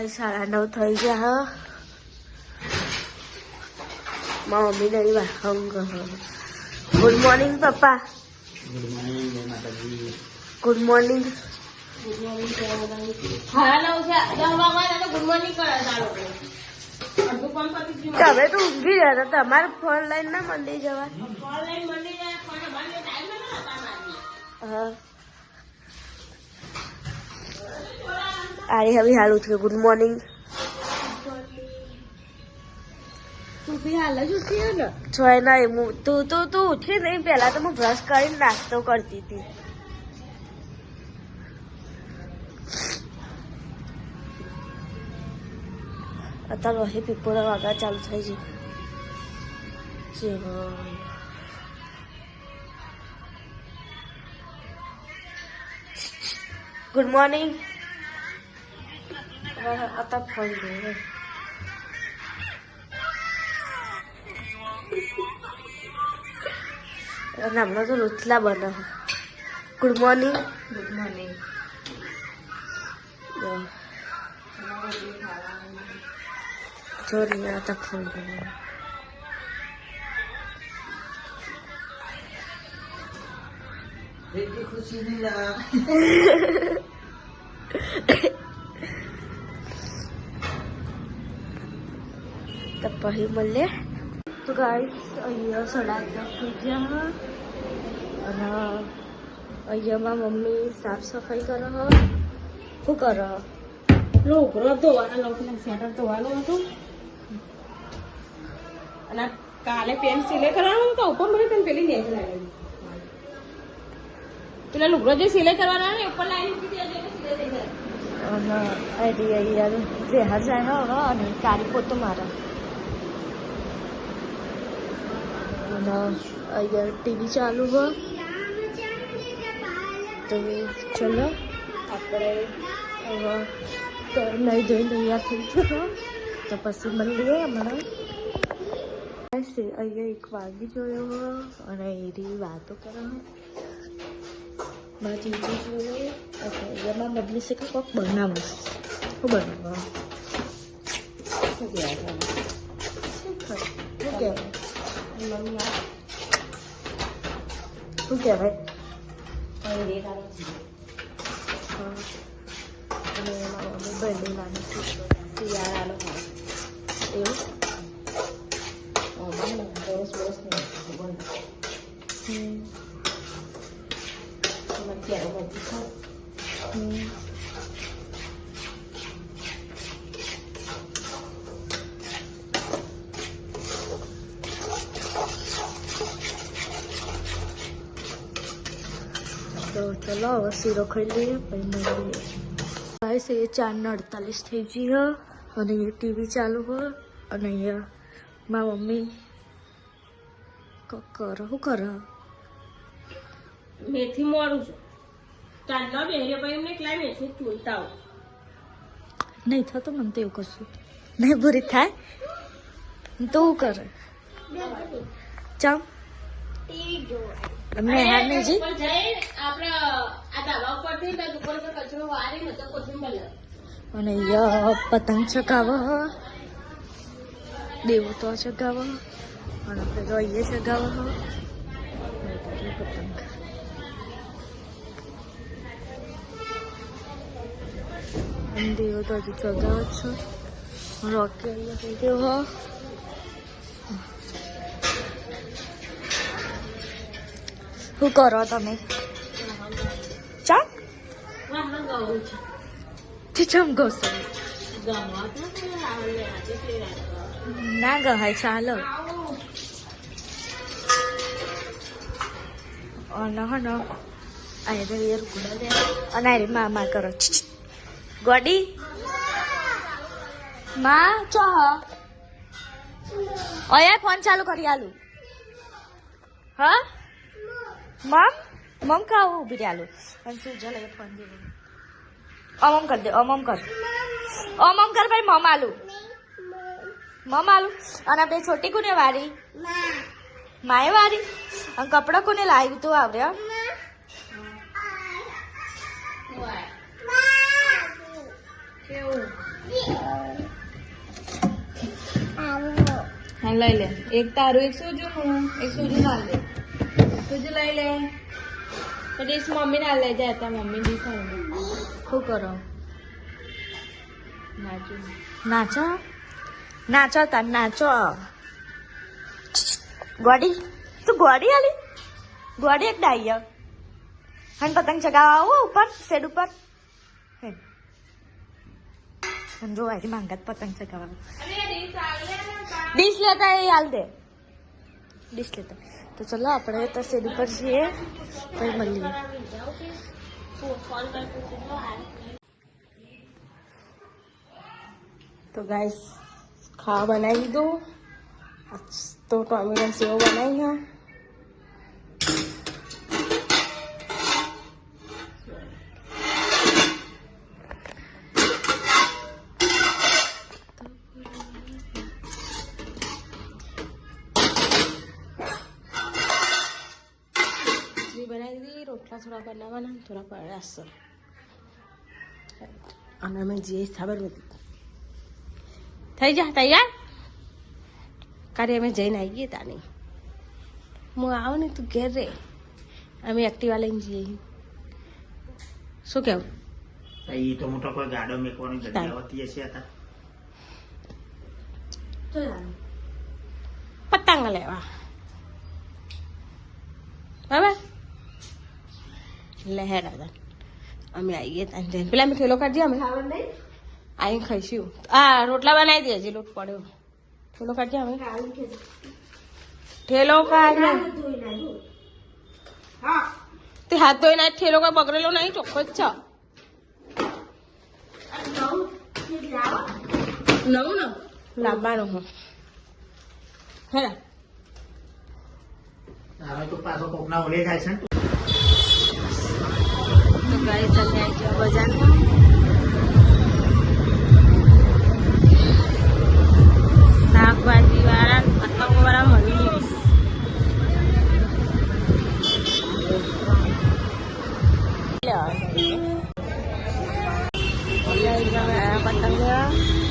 guys 9:30 થઈ ગયા હા મમ્મી નહીં વાંગ ગુડ મોર્નિંગ પપ્પા ગુડ મોર્નિંગ માતાજી ગુડ મોર્નિંગ તમે તો ઊંઘી રહ્યા હતા તમારે ફોન લઈને ના મંડી જવા હા આરી હવે હાલ ઉઠ્યો ગુડ મોર્નિંગ તું બી હાલ જ ઉઠી ને જોઈ નહીં તું ઉઠી નહીં પહેલા તો હું બ્રશ કરીને નાસ્તો કરતી હતી અત્યારે વહી પીપોળા વાગા ચાલુ થઈ છે ગુડ મોર્નિંગ અત્યારે ફોન જોયો અને હમણાં તો રોટલા બને good morning good morning sorry आता ફોન જોયો એટલી ખુશી નહીં લા તો પછી મળીએ તો ગાઈસ અહીંયા 10:30 થઈ ગયા અને અહીંયામાં મમ્મી સાફ સફાઈ કરે શું કરે લુગડો ધોવાના લોકોને સ્વેટર ધોવાનું હતું અને કાલે પેન્ટ સિલાઈ કરવાનું તો ઉપર મને તને પેલી નેક લાગેલી પેલા લુગડો જે સિલાઈ કરવાના ને ઉપર લાઈન મૂકી દેજો એટલે સિલાઈ થઈ જાય અને અહીંયા રેહર જાય હવે અને કાળી પોતો મારા અને અહીંયા ટીવી ચાલુ હોય તો ચલો આપણે હવે નહીં જોઈને તૈયાર થઈ ગયો તો પછી મળીએ હમણાં અહીંયા એક વાગી જોયો હોય અને એની વાતો કરે મારા ટીવી જોયો એમાં બદલી છે કે કોઈક બનાવું શું બનાવવા શું કહેવાય શું કહેવાય શું કહેવાય અને એમાં મમ્મી બર્થડે નાની છે શિયાળાનો ભાવ એવું બસ બસ નહીં અત્યારે બધી ખાવ તો ચલો હવે શીરો ખાઈ લઈએ પછી મળીએ ગાઈસ એ 4:48 થઈ ગઈ હ અને એ ટીવી ચાલુ હ અને અહીંયા મારા મમ્મી શું કરે મેથી મોડું છું ચાંદલો બેહરે ભાઈ એમને ક્લાય મેથી ચૂલતા આવું નહીં થતો મને તો એવું કશું નહીં ભૂરી થાય તો શું કરે ચમ મેં હા નહીં જી આપણે આ ધાબા ઉપરથી ઉપર કચરો વારી ને તો કોથમીર અને અહીંયા પતંગ ચગાવે હ દેવું તો ચગાવે અને આપણે તો અહીંયા ચગાવે હ પતંગ અને દેવો તો હજુ ચગાવે જ છે રોકી અહીંયા થઈ ગયો હ શું કરો તમે ચા ચમ ગોસો ના ગહાય ચાલો અને હન અહીંયા તો એ રૂકડા દે અને અરે મા કરો ગોડી માં ચો અયા ફોન ચાલુ કરી આલું હા મમ ખાવું ઉભી ચાલુ અને શું ચાલે ફોન દેવું અમમ કર દે અમમ કર ભાઈ મમ આલુ અને આપણે છોટી કોને વારી માએ વારી અને કપડા કોને લાવ્યું તું આવડે કેવું હા લઈ લે એક તારું એક સૂજુ ના લે સૂજુ લઈ લે તો ડીશ મમ્મી ના લઈ જાય ત્યાં મમ્મી ડીશ શું કરો નાચો નાચો તાર નાચો ગોડી તું ગોડી આલી ગોડી એક ડાઈ હન પતંગ ચગાવવા આવો ઉપર શેડ ઉપર જો આરી માંગત પતંગ ચગાવવા ડીશ લેતા એ હાલ દે ડીશ લેતા તો ચલો આપણે તો શેડ ઉપર છીએ પછી મળીએ તો ગાઈસ ખાવા બનાવી દીધું તો ટોમેટો સેવ બનાવી હા बनाई दी रोटला थोड़ा बनावाना थोड़ा प्रयास અને અમે જે સાબરમતી થઈ જા તૈયાર કાર્ય અમે જઈને આવી ગયા તાની હું આવું ને તું ઘેર રે અમે એક્ટિવા લઈને જઈએ શું કેવું એ તો મોટો કોઈ ગાડો મેકવાની જગ્યા હોતી હશે હતા પતંગ લેવા બરાબર લહેર હતા અમે આવીએ ત્યાં જઈને પેલા અમે ઠેલો કાઢીએ અમે આવીને ખાઈશું આ રોટલા બનાવી દે હજી લોટ પડ્યો ઠેલો કાઢીએ અમે ઠેલો કાઢ તે હાથ ધોઈ ના ઠેલો કોઈ બગડેલો નહીં ચોખ્ખો જ છે નવું ને લાવવાનું હું હે હવે તો પાછો કોકના ઓલે જાય છે તો ગાઈ તમે આવી જાઓ બજારમાં શાકભાજી વાળા પતંગ વાળા મળી પતંગ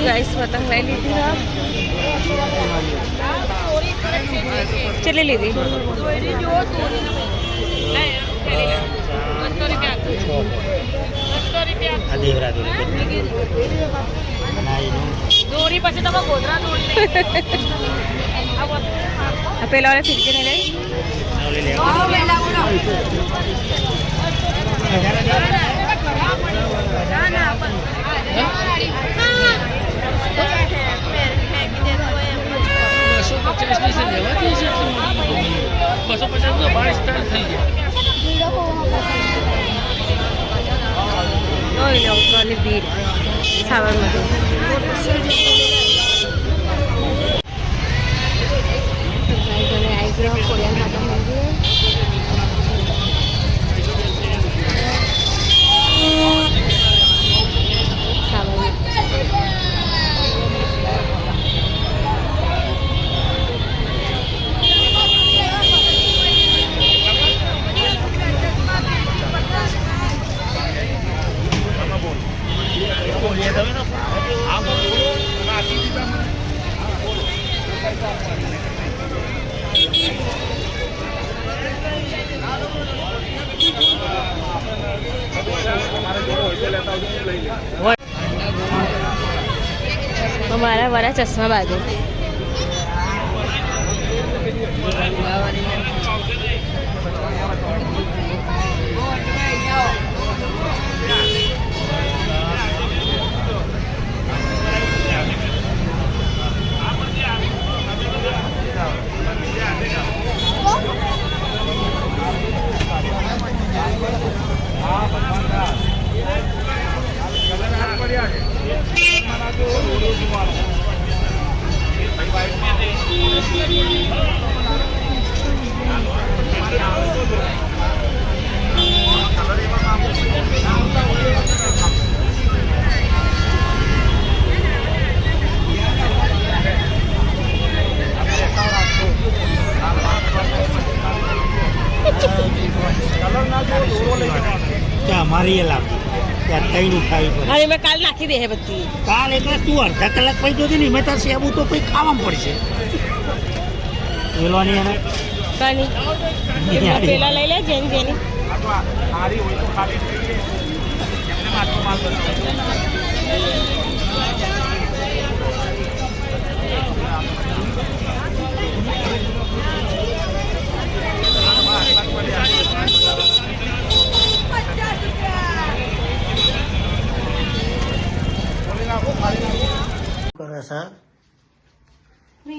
गाइस पतंग लई लीधी चले लीधी दोरी પછી તમે ગોધરા દોરી પેલા વાળા ફિરકે ને લઈ ભીડ સાબરમતી हमारा वाला चश्मा बाजू મારી એ લાવજો ત્યાં કઈ ઉઠાવી પડે અરે મેં કાલ નાખી દે હે બધી કાલ એટલે તું અડધા કલાક પછી જોજે ને મેં તાર સેબુ તો પછી ખાવામાં પડશે પેલોની એને કની પેલા લઈ લે જેન જેની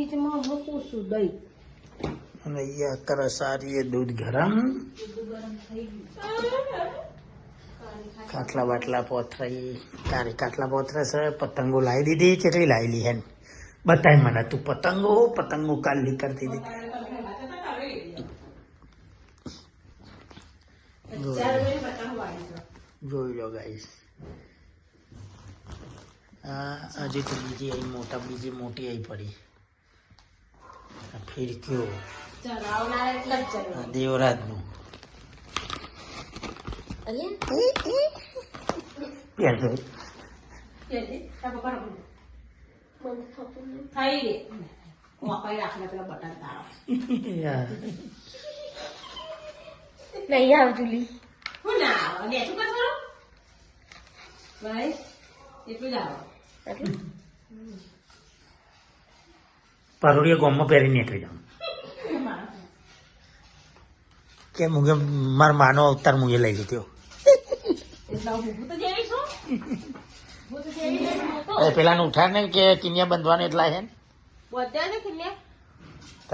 ફ્રીજમાં મૂકું દહીં અને અહીંયા કરે સારી એ દૂધ ગરમ કાટલા બાટલા પોથરાઈ તારી કાટલા પોથરા છે પતંગો લાવી દીધી કેટલી લાવેલી હે બતાય મને તું પતંગો કાલી કરતી હતી જોઈ લો ગાઈસ હજી તો બીજી મોટી આવી પડી ફિરકીઓ દેવરાજનું નહીં આવ જુલી પારોડિયા ગામમાં પહેરી નીકળી જાઉં કે મુગે મારા માનો અવતાર મુગે લઈ લીધો પેલા ઉઠાર ને કે કિનિયા બંધવાનું એટલા છે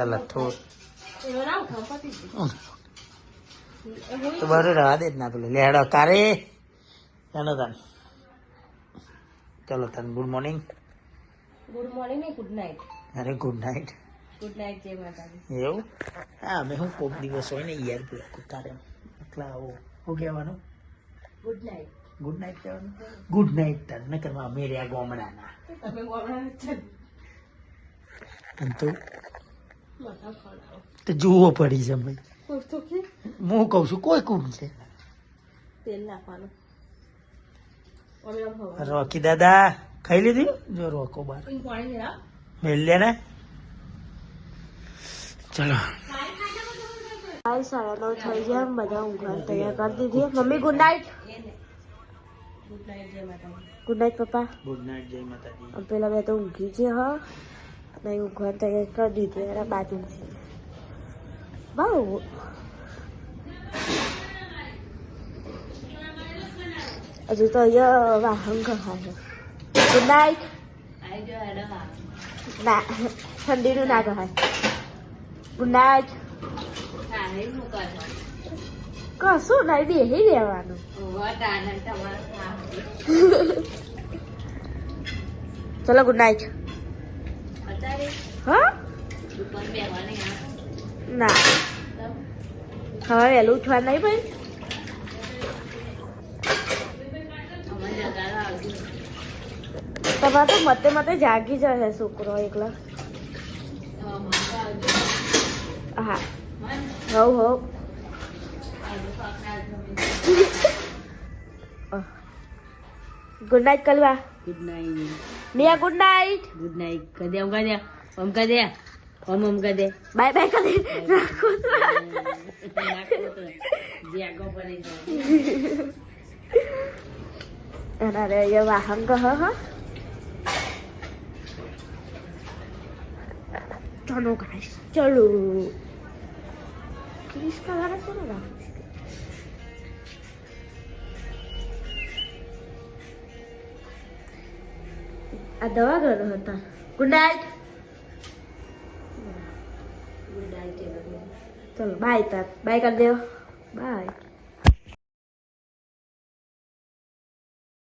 લઠ્ઠો તો બરો રવા દે જ ના પેલું લેડો કારે ચાલો તન ચાલો તન ગુડ મોર્નિંગ ને ગુડ નાઇટ અરે ગુડ નાઇટ જય માતાજી એવું હા અમે હું કોક દિવસ હોય ને યાર પેલા તારે એટલા આવો શું કહેવાનું ગુડ નાઇટ કહેવાનું ગુડ નાઇટ તન ન કરવા અમે રહ્યા ગોમડાના તમે ગોળા છે અને તો માથા ખોલાવો તો જુઓ પડી છે ભાઈ તો કે હું કહું છું કોઈ કુમ છે તેલ નાખવાનું ઓમે હવા રોકી દાદા ખાઈ લીધી જો રોકો બાર પાણી જરા મેલ લે ને ચલો હાલ 9:30 થઈ ગયા બધા ઊંઘવા તૈયાર કરી દીધી mummy good night good night જય માતાજી ગુડ નાઇટ પપ્પા ગુડ નાઇટ જય માતાજી પેલા બે તો ઊંઘી છે હા નહીં ઊંઘવા તૈયાર કરી દીધું એના બાજુ બહુ હજુ તો અહીંયા વાહન કહાય ગુડ નાઇટ આઈ ગયો હેડો ના ઠંડીનું ના કહાય ગુડ નાઇટ હા હે મુકા કશું નહીં બેસી રહેવાનું વાત આનંદ તમારો ચલો ગુડ નાઇટ અત્યારે હા દુકાન બેહવાની ના હવે વહેલું ઉઠવા નહીં ભાઈ તમારે તો મતે જાગી જશે છોકરો એકલા હા હવ ગુડ નાઇટ કલવા ગુડ નાઇટ મિયા ગુડ નાઇટ ગુડ નાઇટ કદે ઓમ કદે ઓમ કદે ઓમ કદે બાય બાય કરી રાખો જે આગો પડી એના રે ये वाहन कह हा चलो गाइस चलो किसका गाना सुनो ना આ દવા ગયો હતા ગુડ નાઇટ ગુડ નાઇટ ચલો બાય તાર બાય કરી દો બાય